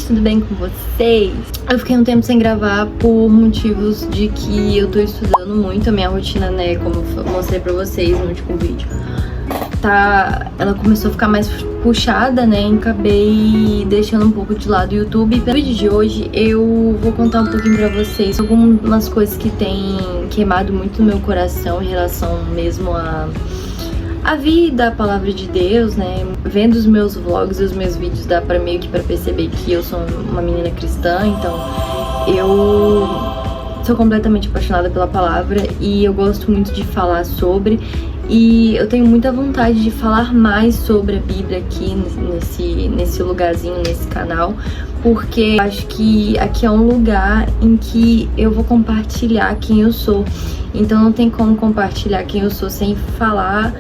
tudo bem com vocês? Eu fiquei um tempo sem gravar por motivos de que eu tô estudando muito. A minha rotina, né, como eu mostrei pra vocês no último vídeo, ela começou a ficar mais puxada, né, e acabei deixando um poupouco de lado o YouTube. No vídeo de hoje eu vou contar um pouquinho pra vocês algumas coisas que tem queimado muito no meu coração em relação mesmo a vida, a palavra de Deus, né? Vendo os meus vlogs e os meus vídeos dá pra meio que pra perceber que eu sou uma menina cristã, então eu sou completamente apaixonada pela palavra e eu gosto muito de falar sobre, e eu tenho muita vontade de falar mais sobre a Bíblia aqui nesse lugarzinho, nesse canal, porque eu acho que aqui é um lugar em que eu vou compartilhar quem eu sou. Então não tem como compartilhar quem eu sou sem falar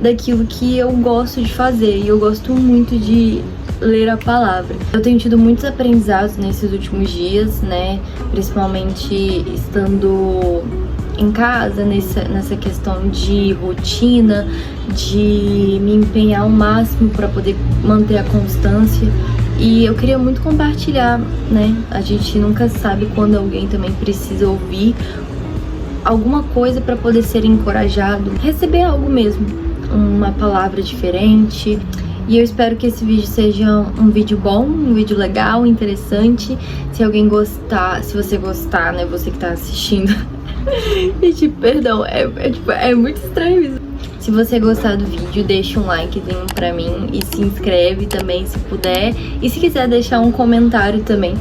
daquilo que eu gosto de fazer, e eu gosto muito de ler a palavra. Eu tenho tido muitos aprendizados nesses últimos dias, né, principalmente estando em casa, nessa questão de rotina, de me empenhar ao máximo para poder manter a constância, e eu queria muito compartilhar, né, a gente nunca sabe quando alguém também precisa ouvir alguma coisa para poder ser encorajado, receber algo mesmo, uma palavra diferente. E eu espero que esse vídeo seja um vídeo bom, um vídeo legal, interessante. Se alguém gostar, se você gostar, né, você que tá assistindo e tipo, perdão, é muito estranho isso. Se você gostar do vídeo, deixa um likezinho pra mim e se inscreve também se puder, e se quiser deixar um comentário também.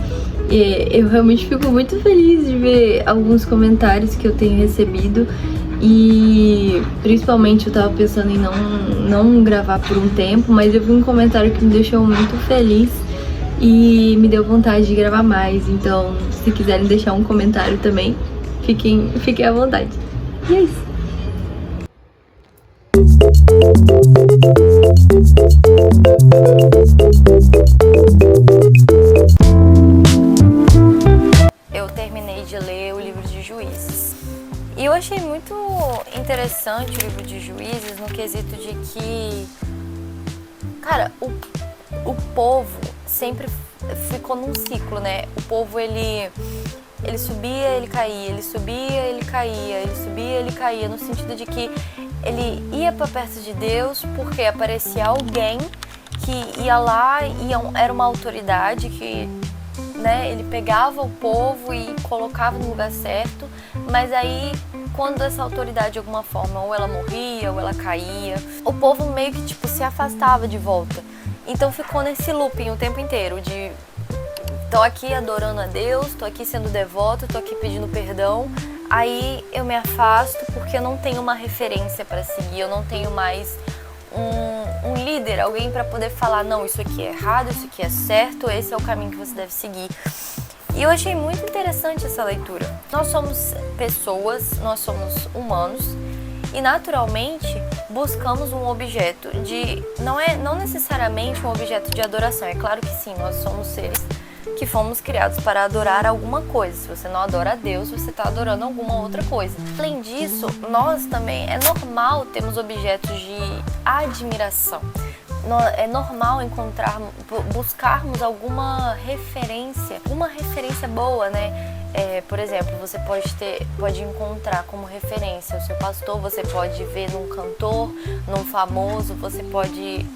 Eu realmente fico muito feliz de ver alguns comentários que eu tenho recebido, e principalmente eu tava pensando em não gravar por um tempo, mas eu vi um comentário que me deixou muito feliz e me deu vontade de gravar mais. Então, se quiserem deixar um comentário também, fiquem à vontade. E é isso. Eu terminei de ler o livro de Juízes. E eu achei muito interessante o livro de Juízes no quesito de que, cara, o povo sempre ficou num ciclo, né? O povo, ele subia, ele caía, ele subia, ele caía, ele subia, ele caía, no sentido de que ele ia para perto de Deus porque aparecia alguém que ia lá, era uma autoridade que, né, ele pegava o povo e colocava no lugar certo, mas aí quando essa autoridade de alguma forma ou ela morria ou ela caía, o povo meio que tipo se afastava de volta. Então ficou nesse looping o tempo inteiro de tô aqui adorando a Deus, tô aqui sendo devoto, tô aqui pedindo perdão, aí eu me afasto porque eu não tenho uma referência para seguir, eu não tenho mais um líder, alguém para poder falar, não, isso aqui é errado, isso aqui é certo, esse é o caminho que você deve seguir. E eu achei muito interessante essa leitura. Nós somos pessoas, nós somos humanos, e naturalmente buscamos um objeto não necessariamente um objeto de adoração. É claro que sim, nós somos seres que fomos criados para adorar alguma coisa. Se você não adora a Deus, você está adorando alguma outra coisa. Além disso, nós também, é normal termos objetos de admiração. É normal buscarmos alguma referência boa, né? Por exemplo, você pode encontrar como referência o seu pastor, você pode ver num cantor, num famoso, você pode,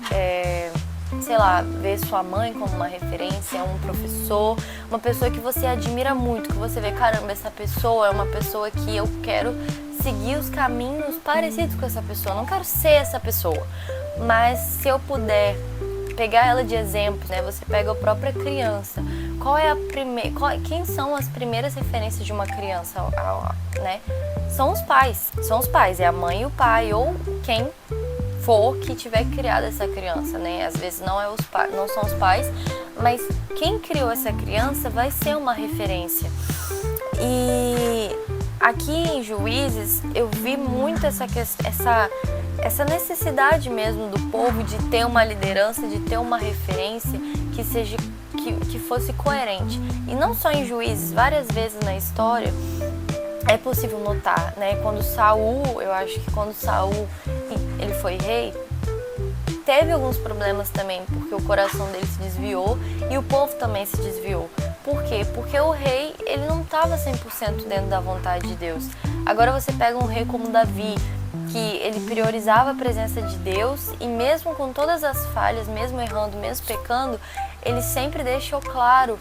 sei lá, ver sua mãe como uma referência, um professor, uma pessoa que você admira muito, que você vê, caramba, essa pessoa é uma pessoa que eu quero seguir os caminhos parecidos com essa pessoa, eu não quero ser essa pessoa, mas se eu puder pegar ela de exemplo, né? Você pega a própria criança. Quem são as primeiras referências de uma criança, né? São os pais, é a mãe e o pai, ou quem for que tiver criado essa criança, né? Às vezes não são os pais, mas quem criou essa criança vai ser uma referência. E aqui em Juízes eu vi muito essa necessidade mesmo do povo de ter uma liderança, de ter uma referência que fosse coerente. E não só em Juízes, várias vezes na história é possível notar, né? Eu acho que quando Saul ele foi rei, teve alguns problemas também, porque o coração dele se desviou e o povo também se desviou. Por quê? Porque o rei, ele não estava 100% dentro da vontade de Deus. Agora você pega um rei como Davi, que ele priorizava a presença de Deus e mesmo com todas as falhas, mesmo errando, mesmo pecando, ele sempre deixou claro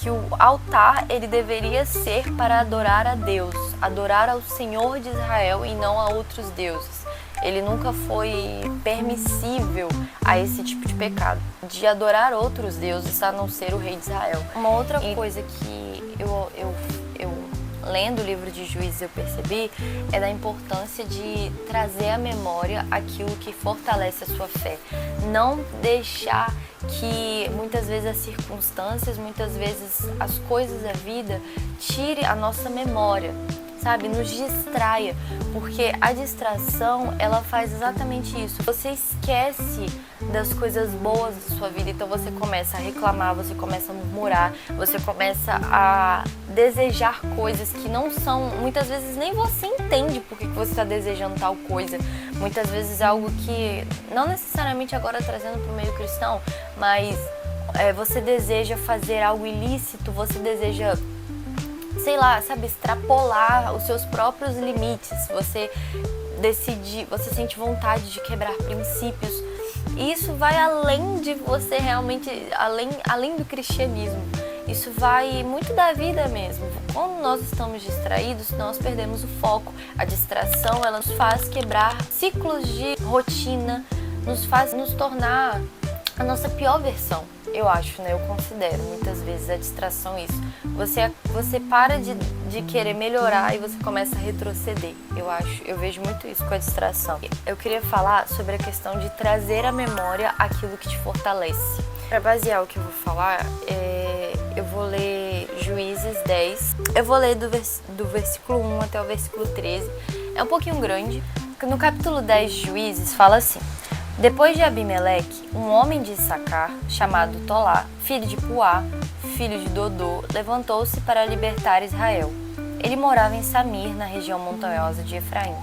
que o altar ele deveria ser para adorar a Deus, adorar ao Senhor de Israel e não a outros deuses. Ele nunca foi permissível a esse tipo de pecado, de adorar outros deuses a não ser o rei de Israel. Uma outra coisa que eu lendo o livro de Juízes eu percebi é da importância de trazer à memória aquilo que fortalece a sua fé. Não deixar que muitas vezes as circunstâncias, muitas vezes as coisas da vida tire a nossa memória, sabe? Nos distraia, porque a distração, ela faz exatamente isso. Você esquece das coisas boas da sua vida, então você começa a reclamar, você começa a murmurar, você começa a desejar coisas que não são, muitas vezes nem você entende por que você está desejando tal coisa. Muitas vezes algo que, não necessariamente agora trazendo para o meio cristão, mas você deseja fazer algo ilícito, você deseja, sei lá, sabe, extrapolar os seus próprios limites, você sente vontade de quebrar princípios. E isso vai além de você realmente, além do cristianismo. Isso vai muito da vida mesmo. Quando nós estamos distraídos, nós perdemos o foco. A distração, ela nos faz quebrar ciclos de rotina, nos faz nos tornar a nossa pior versão. Eu acho, né? Eu considero muitas vezes a distração isso. Você para de querer melhorar e você começa a retroceder. Eu vejo muito isso com a distração. Eu queria falar sobre a questão de trazer à memória aquilo que te fortalece. Para basear o que eu vou falar, eu vou ler Juízes 10. Eu vou ler do versículo 1 até o versículo 13. É um pouquinho grande. No capítulo 10 de Juízes fala assim: depois de Abimeleque, um homem de Issacar, chamado Tolá, filho de Puá, filho de Dodô, levantou-se para libertar Israel. Ele morava em Samir, na região montanhosa de Efraim.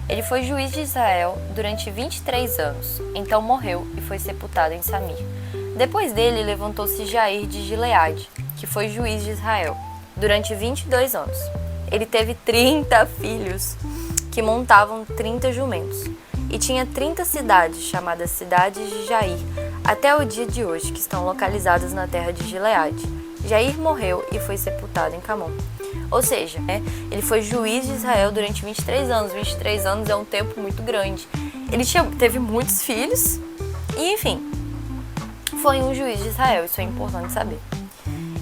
Ele foi juiz de Israel durante 23 anos, então morreu e foi sepultado em Samir. Depois dele, levantou-se Jair de Gileade, que foi juiz de Israel, durante 22 anos. Ele teve 30 filhos, que montavam 30 jumentos. E tinha 30 cidades, chamadas Cidades de Jair, até o dia de hoje, que estão localizadas na terra de Gileade. Jair morreu e foi sepultado em Camon. Ou seja, ele foi juiz de Israel durante 23 anos. 23 anos é um tempo muito grande. Ele teve muitos filhos e, enfim, foi um juiz de Israel. Isso é importante saber.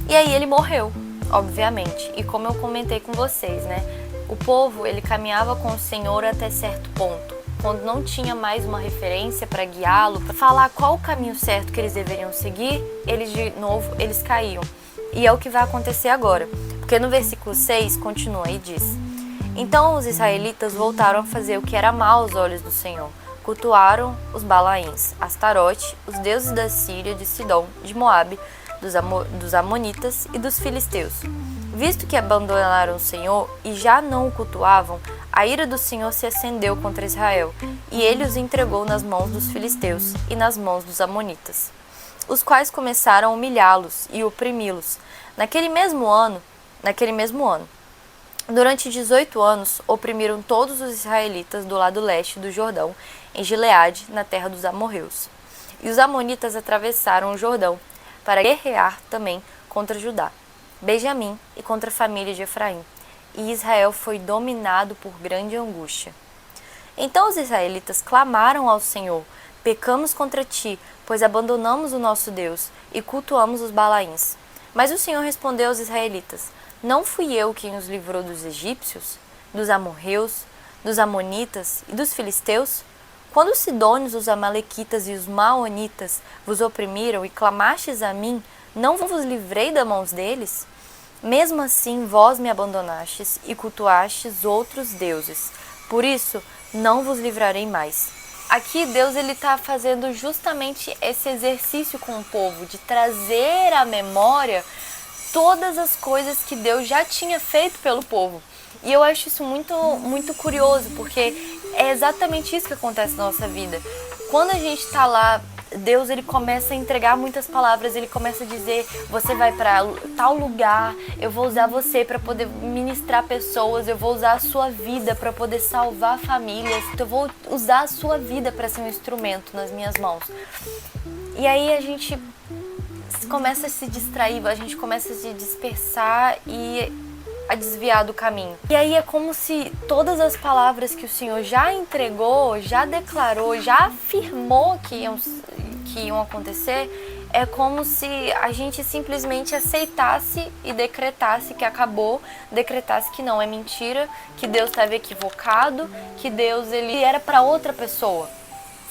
E aí ele morreu, obviamente. E como eu comentei com vocês, né? O povo, ele caminhava com o Senhor até certo ponto. Quando não tinha mais uma referência para guiá-lo, para falar qual o caminho certo que eles deveriam seguir, eles caíam. E é o que vai acontecer agora, porque no versículo 6 continua e diz: então os israelitas voltaram a fazer o que era mal aos olhos do Senhor. Cultuaram os Balaíns, Astarote, os deuses da Síria, de Sidom, de Moabe, dos Amonitas e dos Filisteus. Visto que abandonaram o Senhor e já não o cultuavam, a ira do Senhor se acendeu contra Israel, e ele os entregou nas mãos dos filisteus e nas mãos dos amonitas, os quais começaram a humilhá-los e oprimi-los. Naquele mesmo ano, durante 18 anos, oprimiram todos os israelitas do lado leste do Jordão, em Gileade, na terra dos amorreus. E os amonitas atravessaram o Jordão para guerrear também contra Judá, Benjamim e contra a família de Efraim. E Israel foi dominado por grande angústia. Então os israelitas clamaram ao Senhor: pecamos contra ti, pois abandonamos o nosso Deus e cultuamos os Balaíns. Mas o Senhor respondeu aos israelitas: não fui eu quem os livrou dos egípcios, dos amorreus, dos amonitas e dos filisteus? Quando os sidônios, os amalequitas e os maonitas vos oprimiram e clamastes a mim, não vos livrei das mãos deles? Mesmo assim, vós me abandonastes e cultuastes outros deuses. Por isso, não vos livrarei mais. Aqui, Deus está fazendo justamente esse exercício com o povo, de trazer à memória todas as coisas que Deus já tinha feito pelo povo. E eu acho isso muito, muito curioso, porque é exatamente isso que acontece na nossa vida. quando a gente tá lá, Deus, ele começa a entregar muitas palavras, ele começa a dizer, você vai para tal lugar, eu vou usar você para poder ministrar pessoas, eu vou usar a sua vida para poder salvar famílias, eu vou usar a sua vida para ser um instrumento nas minhas mãos. E aí a gente começa a se distrair, a gente começa a se dispersar e a desviar do caminho. E aí é como se todas as palavras que o Senhor já entregou, já declarou, já afirmou que iam acontecer, é como se a gente simplesmente aceitasse e decretasse que acabou, decretasse que não é mentira, que Deus estava equivocado, que Deus ele era para outra pessoa.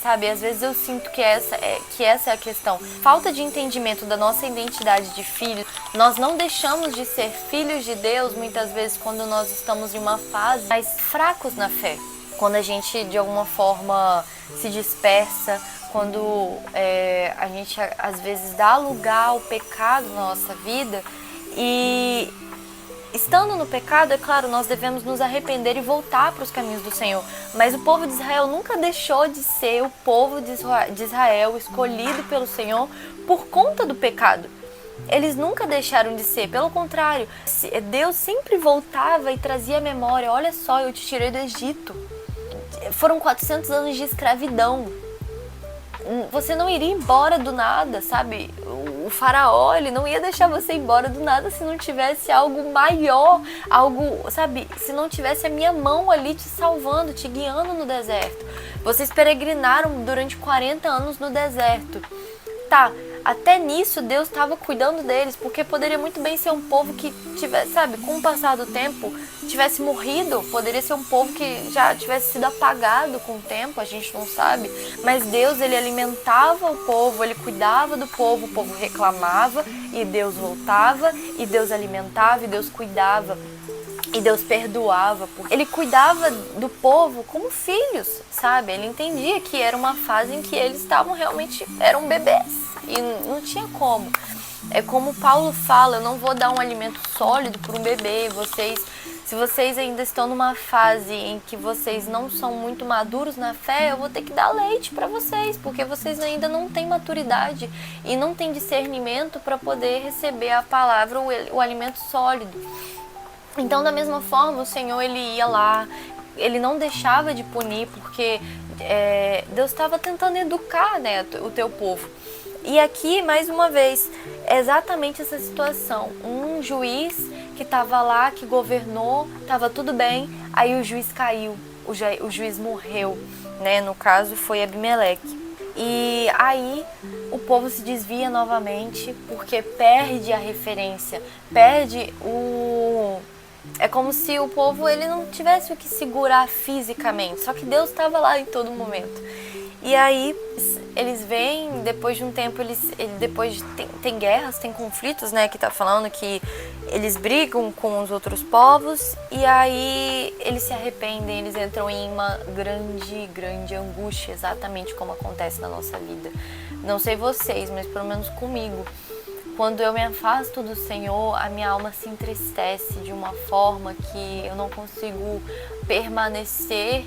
Sabe, às vezes eu sinto que essa é a questão. Falta de entendimento da nossa identidade de filho. Nós não deixamos de ser filhos de Deus muitas vezes quando nós estamos em uma fase mais fracos na fé. Quando a gente de alguma forma se dispersa, quando a gente às vezes dá lugar ao pecado na nossa vida e estando no pecado, é claro, nós devemos nos arrepender e voltar para os caminhos do Senhor. Mas o povo de Israel nunca deixou de ser o povo de Israel escolhido pelo Senhor por conta do pecado. Eles nunca deixaram de ser, pelo contrário, Deus sempre voltava e trazia a memória, olha só, eu te tirei do Egito. Foram 400 anos de escravidão. Você não iria embora do nada, sabe? O faraó, ele não ia deixar você ir embora do nada se não tivesse algo maior, algo, sabe? Se não tivesse a minha mão ali te salvando, te guiando no deserto. Vocês peregrinaram durante 40 anos no deserto. Tá, até nisso Deus estava cuidando deles, porque poderia muito bem ser um povo que tivesse, sabe, com o passar do tempo, tivesse morrido, poderia ser um povo que já tivesse sido apagado com o tempo, a gente não sabe, mas Deus, ele alimentava o povo, ele cuidava do povo, o povo reclamava, e Deus voltava, e Deus alimentava, e Deus cuidava. E Deus perdoava, porque ele cuidava do povo como filhos, sabe? Ele entendia que era uma fase em que eles estavam realmente, eram bebês e não tinha como. É como Paulo fala, eu não vou dar um alimento sólido para um bebê, se vocês ainda estão numa fase em que vocês não são muito maduros na fé, eu vou ter que dar leite para vocês, porque vocês ainda não têm maturidade e não têm discernimento para poder receber a palavra, o alimento sólido. Então, da mesma forma, o Senhor, ele ia lá, ele não deixava de punir, porque Deus estava tentando educar, né, o teu povo. E aqui, mais uma vez, é exatamente essa situação. Um juiz que estava lá, que governou, estava tudo bem, aí o juiz caiu, o juiz morreu, né, no caso foi Abimeleque. E aí o povo se desvia novamente, porque perde a referência, perde o... É como se o povo ele não tivesse o que segurar fisicamente, só que Deus estava lá em todo momento. E aí eles vêm, depois de um tempo, depois tem guerras, tem conflitos, né, que tá falando que eles brigam com os outros povos e aí eles se arrependem, eles entram em uma grande angústia, exatamente como acontece na nossa vida. Não sei vocês, mas pelo menos comigo. Quando eu me afasto do Senhor, a minha alma se entristece de uma forma que eu não consigo permanecer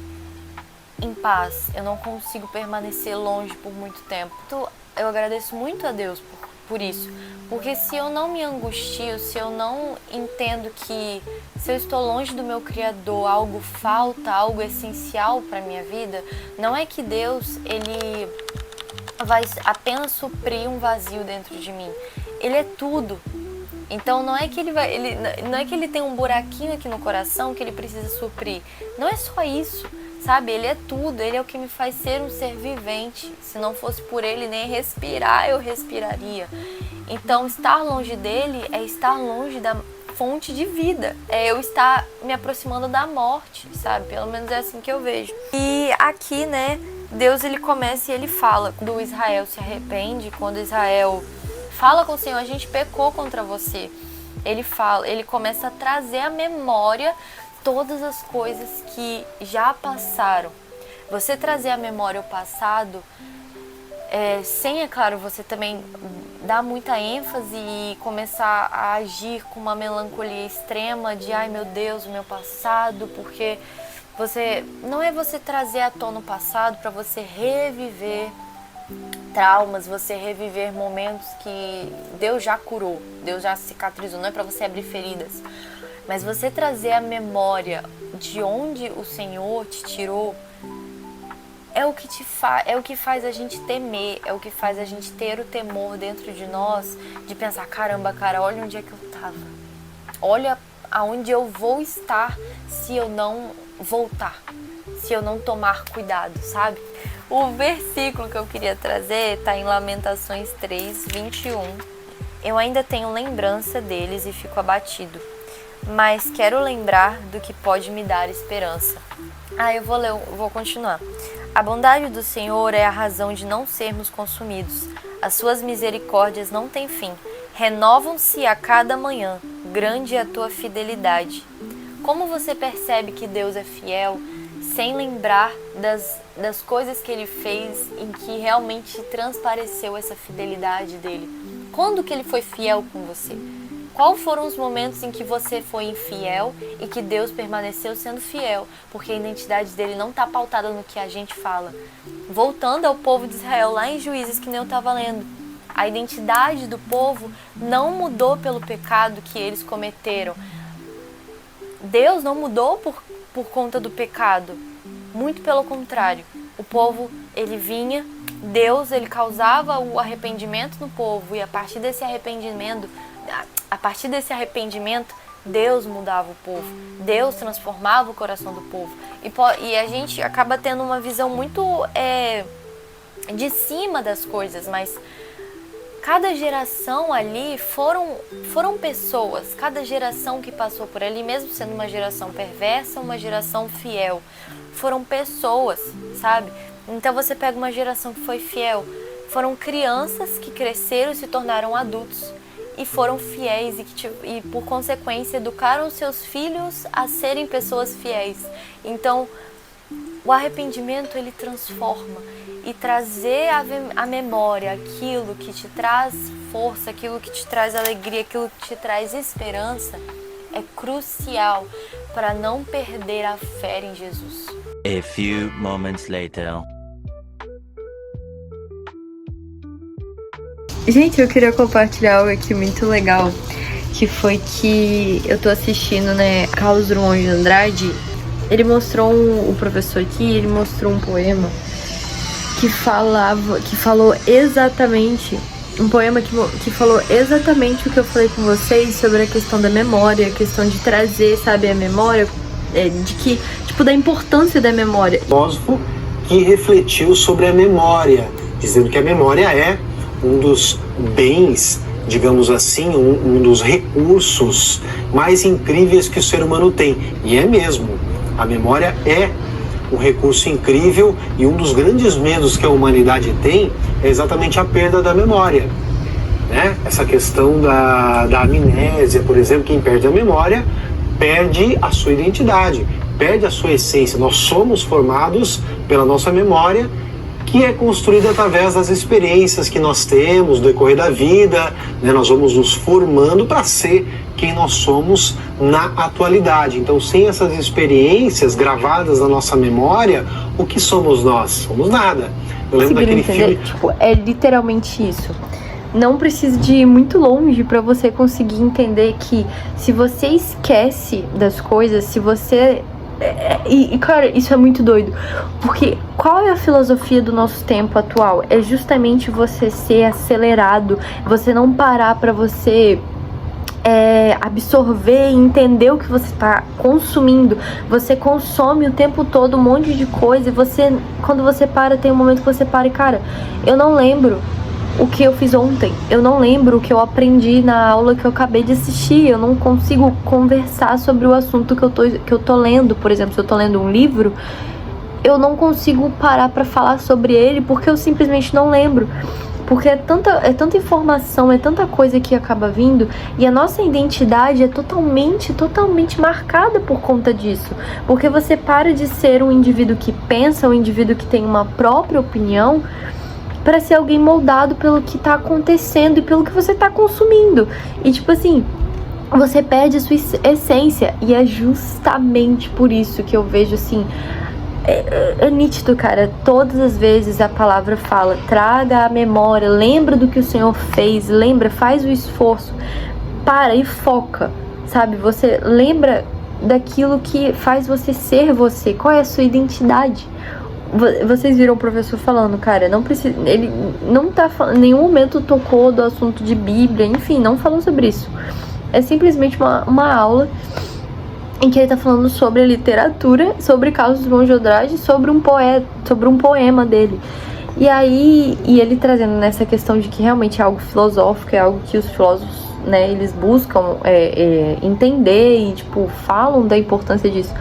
em paz. Eu não consigo permanecer longe por muito tempo. Então, eu agradeço muito a Deus por isso. Porque se eu não me angustio, se eu não entendo que se eu estou longe do meu Criador, algo falta, algo essencial para a minha vida, não é que Deus ele vai apenas suprir um vazio dentro de mim. Ele é tudo. Então não é que não é que ele tem um buraquinho aqui no coração que ele precisa suprir. Não é só isso, sabe? Ele é tudo, ele é o que me faz ser um ser vivente. Se não fosse por ele, nem respirar eu respiraria. Então estar longe dele é estar longe da fonte de vida. É eu estar me aproximando da morte, sabe? Pelo menos é assim que eu vejo. E aqui, né, Deus ele começa e ele fala. Quando Israel se arrepende, quando Israel fala com o Senhor, a gente pecou contra você. Ele fala, ele começa a trazer à memória todas as coisas que já passaram. Você trazer à memória o passado, sem, é claro, você também dar muita ênfase e começar a agir com uma melancolia extrema de ai meu Deus, o meu passado, porque Não é você trazer à tona o passado para você reviver traumas, você reviver momentos que Deus já curou, Deus já cicatrizou, não é para você abrir feridas, mas você trazer a memória de onde o Senhor te tirou. É o que faz a gente temer, é o que faz a gente ter o temor dentro de nós, de pensar, caramba, cara, olha onde é que eu tava. Olha aonde eu vou estar se eu não voltar, se eu não tomar cuidado, sabe? O versículo que eu queria trazer está em Lamentações 3:21. Eu ainda tenho lembrança deles e fico abatido, mas quero lembrar do que pode me dar esperança. Eu vou continuar. A bondade do Senhor é a razão de não sermos consumidos. As suas misericórdias não têm fim. Renovam-se a cada manhã. Grande é a tua fidelidade. Como você percebe que Deus é fiel sem lembrar das coisas que Ele fez em que realmente transpareceu essa fidelidade dEle? Quando que Ele foi fiel com você? Quais foram os momentos em que você foi infiel e que Deus permaneceu sendo fiel? Porque a identidade dele não está pautada no que a gente fala. Voltando ao povo de Israel, lá em Juízes, que nem eu estava lendo, a identidade do povo não mudou pelo pecado que eles cometeram. Deus não mudou por conta do pecado. Muito pelo contrário. O povo, ele vinha, Deus, ele causava o arrependimento no povo, e a partir desse arrependimento, Deus mudava o povo, Deus transformava o coração do povo. E a gente acaba tendo uma visão muito de cima das coisas, mas cada geração ali foram pessoas, cada geração que passou por ali, mesmo sendo uma geração perversa, uma geração fiel, foram pessoas, sabe? Então você pega uma geração que foi fiel, foram crianças que cresceram e se tornaram adultos e foram fiéis e por consequência educaram seus filhos a serem pessoas fiéis. Então o arrependimento, ele transforma, e trazer à memória aquilo que te traz força, aquilo que te traz alegria, aquilo que te traz esperança é crucial para não perder a fé em Jesus. A few moments later. Gente, eu queria compartilhar algo aqui muito legal, que foi que eu tô assistindo, né, Carlos Drummond de Andrade. Ele mostrou o professor aqui, ele mostrou um poema que falou exatamente, um poema que falou exatamente o que eu falei com vocês sobre a questão da memória, a questão de trazer, sabe, a memória, de que, tipo, da importância da memória. Filósofo que refletiu sobre a memória, dizendo que a memória é um dos bens, digamos assim, um dos recursos mais incríveis que o ser humano tem. E é mesmo, a memória é um recurso incrível, e um dos grandes medos que a humanidade tem é exatamente a perda da memória, né? Essa questão da amnésia, por exemplo, quem perde a memória perde a sua identidade, perde a sua essência. Nós somos formados pela nossa memória, que é construída através das experiências que nós temos no decorrer da vida, né? Nós vamos nos formando para ser quem nós somos na atualidade. Então, sem essas experiências gravadas na nossa memória, o que somos nós? Somos nada. Eu lembro daquele filme... Tipo, é literalmente isso. Não precisa de ir muito longe para você conseguir entender que se você esquece das coisas, se você... cara, isso é muito doido, porque qual é a filosofia do nosso tempo atual? É justamente você ser acelerado, você não parar para você absorver e entender o que você está consumindo. Você consome o tempo todo um monte de coisa, e você, quando você para, tem um momento que você para e, cara, eu não lembro o que eu fiz ontem, eu não lembro o que eu aprendi na aula que eu acabei de assistir, eu não consigo conversar sobre o assunto que eu tô lendo. Por exemplo, se eu tô lendo um livro, eu não consigo parar pra falar sobre ele porque eu simplesmente não lembro, porque é tanta informação, é tanta coisa que acaba vindo, e a nossa identidade é totalmente marcada por conta disso, porque você para de ser um indivíduo que pensa, um indivíduo que tem uma própria opinião, para ser alguém moldado pelo que tá acontecendo e pelo que você tá consumindo. E tipo assim, você perde a sua essência. E é justamente por isso que eu vejo assim, é nítido, cara. Todas as vezes a palavra fala, traga a memória, lembra do que o Senhor fez, lembra, faz o esforço, para e foca, sabe? Você lembra daquilo que faz você ser você, qual é a sua identidade. Vocês viram o professor falando, cara, não precisa, ele não tá falando, em nenhum momento tocou do assunto de Bíblia, enfim, não falou sobre isso. É simplesmente uma aula em que ele tá falando sobre a literatura, sobre Carlos Drummond de Andrade, sobre um poema dele. E aí, ele trazendo nessa questão de que realmente é algo filosófico, é algo que os filósofos, né, eles buscam entender e, tipo, falam da importância disso.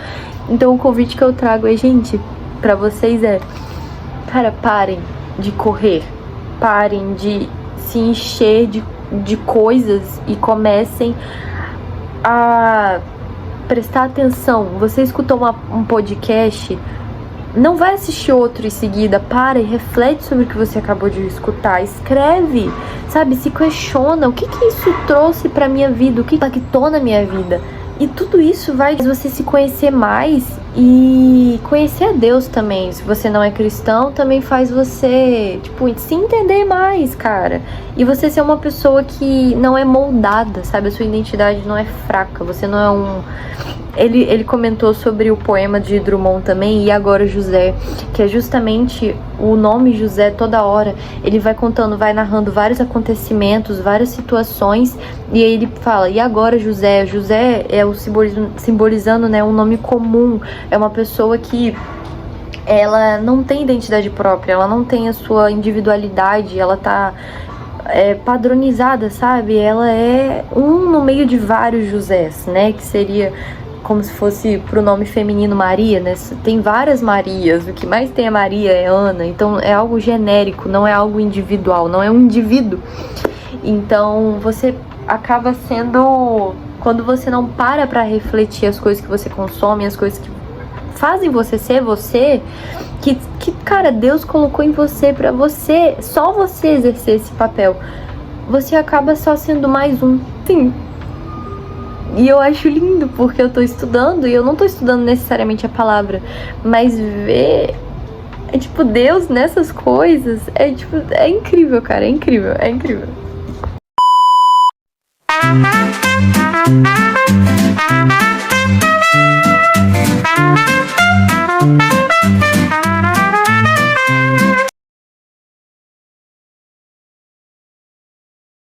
Então o convite que eu trago é, gente, pra vocês cara, parem de correr, parem de se encher de coisas e comecem a prestar atenção. Você escutou um podcast, não vai assistir outro em seguida, para e reflete sobre o que você acabou de escutar, escreve, sabe, se questiona, o que isso trouxe pra minha vida, o que impactou na minha vida. E tudo isso vai você se conhecer mais e conhecer a Deus também. Se você não é cristão, também faz você, tipo, se entender mais, cara. E você ser uma pessoa que não é moldada, sabe? A sua identidade não é fraca, você não é um... Ele comentou sobre o poema de Drummond também, E Agora José, que é justamente o nome José. Toda hora ele vai contando, vai narrando vários acontecimentos, várias situações, e aí ele fala, e agora José? José é o simbolizando, né, um nome comum, é uma pessoa que ela não tem identidade própria, ela não tem a sua individualidade, ela tá padronizada, sabe? Ela é um no meio de vários Josés, né, que seria como se fosse pro nome feminino Maria, né? Tem várias Marias, o que mais tem é Maria, é Ana, então é algo genérico, não é algo individual, não é um indivíduo. Então você acaba sendo, quando você não para refletir as coisas que você consome, as coisas que fazem você ser você, que cara, Deus colocou em você pra você, só você exercer esse papel, você acaba só sendo mais um. Sim. E eu acho lindo, porque eu tô estudando, e eu não tô estudando necessariamente a palavra, mas ver, tipo, Deus nessas coisas, tipo, é incrível, cara, é incrível, é incrível.